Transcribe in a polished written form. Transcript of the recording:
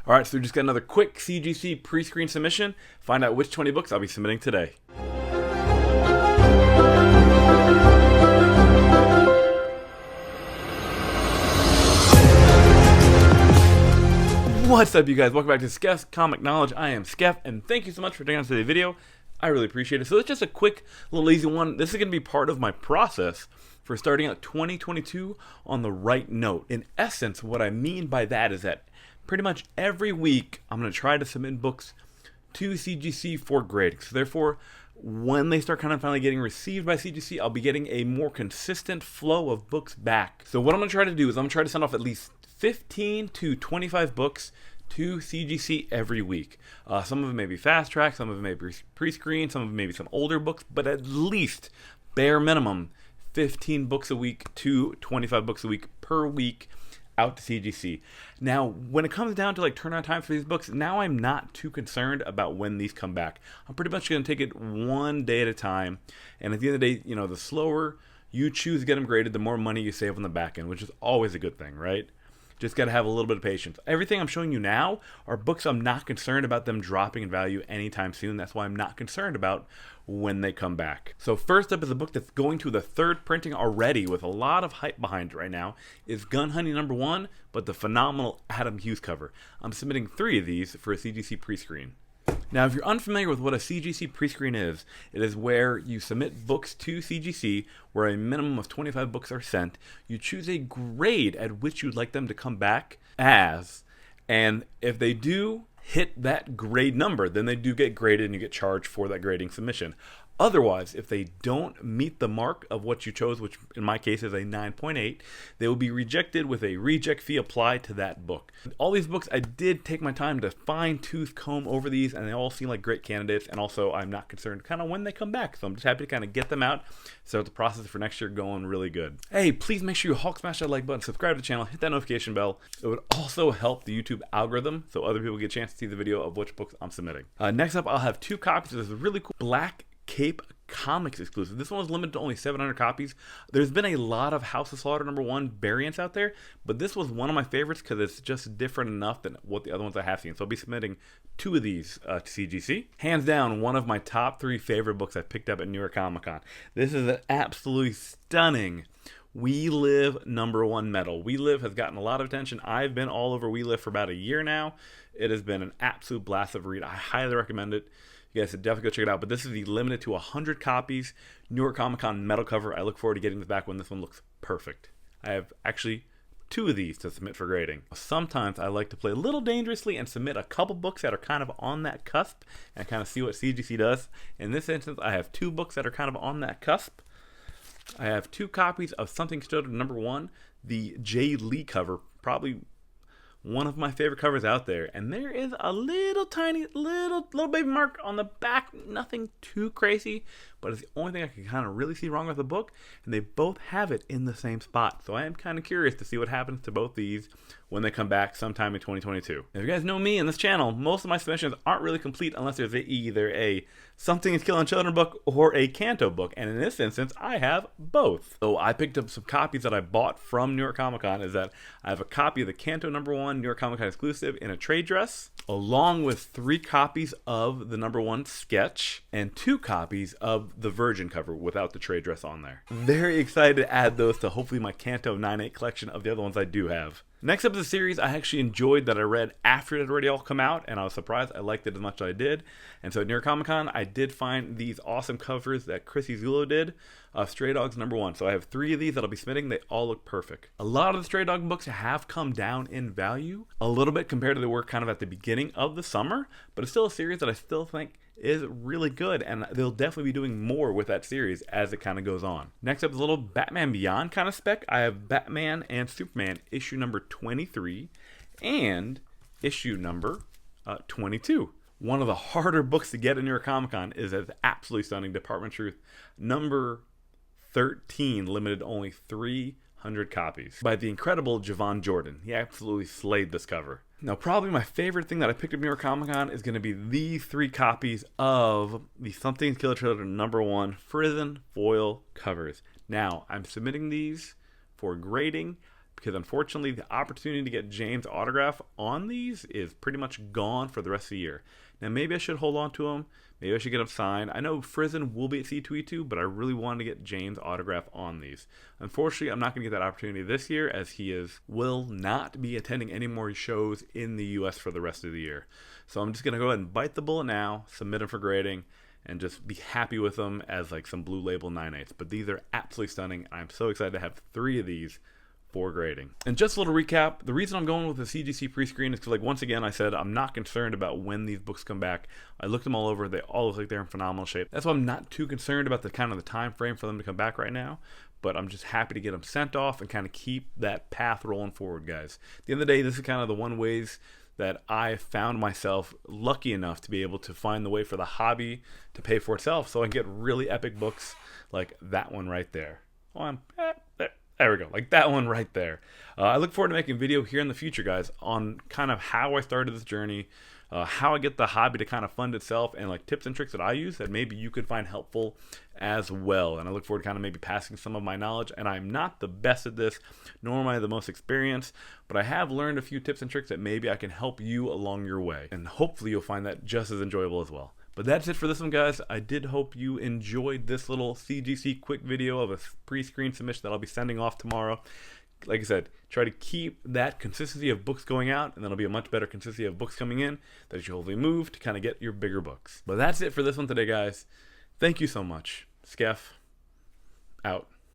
All right, so we just got another quick CGC pre-screen submission. Find out which 20 books I'll be submitting today. What's up, you guys? Welcome back to Skeff's Comic Knowledge. I am Skeff, and thank you so much for taking out today's video. I really appreciate it. So it's just a quick, little easy one. This is going to be part of my process for starting out 2022 on the right note. In essence, what I mean by that is that pretty much every week, I'm going to try to submit books to CGC for grading. So therefore, when they start kind of finally getting received by CGC, I'll be getting a more consistent flow of books back. So what I'm going to try to do is I'm going to try to send off at least 15 to 25 books to CGC every week. Some of them may be fast track, some of them may be pre-screen, some of them may be some older books, but at least, bare minimum, 15 books a week to 25 books a week per week out to CGC. Now, when it comes down to like turnaround time for these books, now I'm not too concerned about when these come back. I'm pretty much going to take it one day at a time, and at the end of the day, you know, the slower you choose to get them graded, the more money you save on the back end, which is always a good thing, right? Just got to have a little bit of patience. Everything I'm showing you now are books I'm not concerned about them dropping in value anytime soon. That's why I'm not concerned about when they come back. So first up is a book that's going to the third printing already with a lot of hype behind it right now. Is Gun Hunting #1, but the phenomenal Adam Hughes cover. I'm submitting 3 of these for a CGC pre-screen. Now, if you're unfamiliar with what a CGC pre-screen is, it is where you submit books to CGC where a minimum of 25 books are sent. You choose a grade at which you'd like them to come back as, and if they do hit that grade number, then they do get graded and you get charged for that grading submission. Otherwise, if they don't meet the mark of what you chose, which in my case is a 9.8, they will be rejected with a reject fee applied to that book. All these books, I did take my time to fine-tooth comb over these, and they all seem like great candidates, and also I'm not concerned kind of when they come back, so I'm just happy to kind of get them out, so the process for next year going really good. Hey, please make sure you Hulk smash that like button, subscribe to the channel, hit that notification bell. It would also help the YouTube algorithm, so other people get a chance to see the video of which books I'm submitting. Next up, I'll have 2 copies of this really cool Black Cape Comics exclusive. This one was limited to only 700 copies. There's been a lot of House of Slaughter #1 variants out there, but this was one of my favorites because it's just different enough than what the other ones I have seen. So I'll be submitting 2 of these to CGC. Hands down, one of my top 3 favorite books I picked up at New York Comic Con. This is an absolutely stunning We Live #1 metal. We Live has gotten a lot of attention. I've been all over We Live for about a year now. It has been an absolute blast of a read. I highly recommend it. You guys should definitely go check it out. But this is the limited to 100 copies New York Comic Con metal cover. I look forward to getting this back when this one looks perfect. I have actually 2 of these to submit for grading. Sometimes I like to play a little dangerously and submit a couple books that are kind of on that cusp and kind of see what CGC does. In this instance, I have 2 books that are kind of on that cusp. I have 2 copies of Something Stood #1, the Jay Lee cover, probably one of my favorite covers out there, and there is a little tiny little baby mark on the back, nothing too crazy, but it's the only thing I can kind of really see wrong with the book, and they both have it in the same spot. So I am kind of curious to see what happens to both these when they come back sometime in 2022. If you guys know me and this channel, most of my submissions aren't really complete unless there's either a Something is Killing Children book or a Kanto book, and in this instance, I have both. So I picked up some copies that I bought from New York Comic Con. Is that I have a copy of the Kanto #1 New York Comic Con exclusive in a trade dress, along with 3 copies of the #1 sketch and 2 copies of the Virgin cover without the trade dress on there. Very excited to add those to hopefully my Kanto 9.8 collection of the other ones I do have. Next up is a series I actually enjoyed that I read after it had already all come out, and I was surprised I liked it as much as I did. And so at New York Comic Con, I did find these awesome covers that Chrissy Zullo did of Stray Dogs #1. So I have 3 of these that I'll be submitting. They all look perfect. A lot of the Stray Dog books have come down in value a little bit compared to they were kind of at the beginning of the summer, but it's still a series that I still think is really good, and they'll definitely be doing more with that series as it kind of goes on. Next up is a little Batman Beyond kind of spec. I have Batman and Superman issue number 23 and issue number 22. One of the harder books to get in New York Comic Con is an absolutely stunning Department of Truth number 13, limited to only 300 copies by the incredible Javon Jordan. He absolutely slayed this cover. Now, probably my favorite thing that I picked up New York Comic Con is going to be these 3 copies of the Something Killer Children #1 Prison foil covers. Now, I'm submitting these for grading. because unfortunately the opportunity to get James' autograph on these is pretty much gone for the rest of the year. Now maybe I should hold on to them. Maybe I should get them signed. I know Frizen will be at C2E2, but I really wanted to get James' autograph on these. Unfortunately, I'm not going to get that opportunity this year, as he will not be attending any more shows in the US for the rest of the year. So I'm just going to go ahead and bite the bullet now, submit them for grading, and just be happy with them as like some Blue Label 9/8. But these are absolutely stunning. I'm so excited to have 3 of these for grading. And just a little recap, the reason I'm going with the CGC pre-screen is because, like, once again, I said I'm not concerned about when these books come back. I looked them all over. They all look like they're in phenomenal shape. That's why I'm not too concerned about the kind of the time frame for them to come back right now. But I'm just happy to get them sent off and kind of keep that path rolling forward, guys. At the end of the day, this is kind of the one ways that I found myself lucky enough to be able to find the way for the hobby to pay for itself, so I can get really epic books like that one right there. There we go, like that one right there. I look forward to making a video here in the future, guys, on kind of how I started this journey, how I get the hobby to kind of fund itself, and like tips and tricks that I use that maybe you could find helpful as well. And I look forward to kind of maybe passing some of my knowledge. And I'm not the best at this, nor am I the most experienced, but I have learned a few tips and tricks that maybe I can help you along your way. And hopefully you'll find that just as enjoyable as well. But that's it for this one, guys. I did hope you enjoyed this little CGC quick video of a pre-screen submission that I'll be sending off tomorrow. Like I said, try to keep that consistency of books going out, and then it'll be a much better consistency of books coming in that you hopefully move to kind of get your bigger books. But that's it for this one today, guys. Thank you so much. Skeff, out.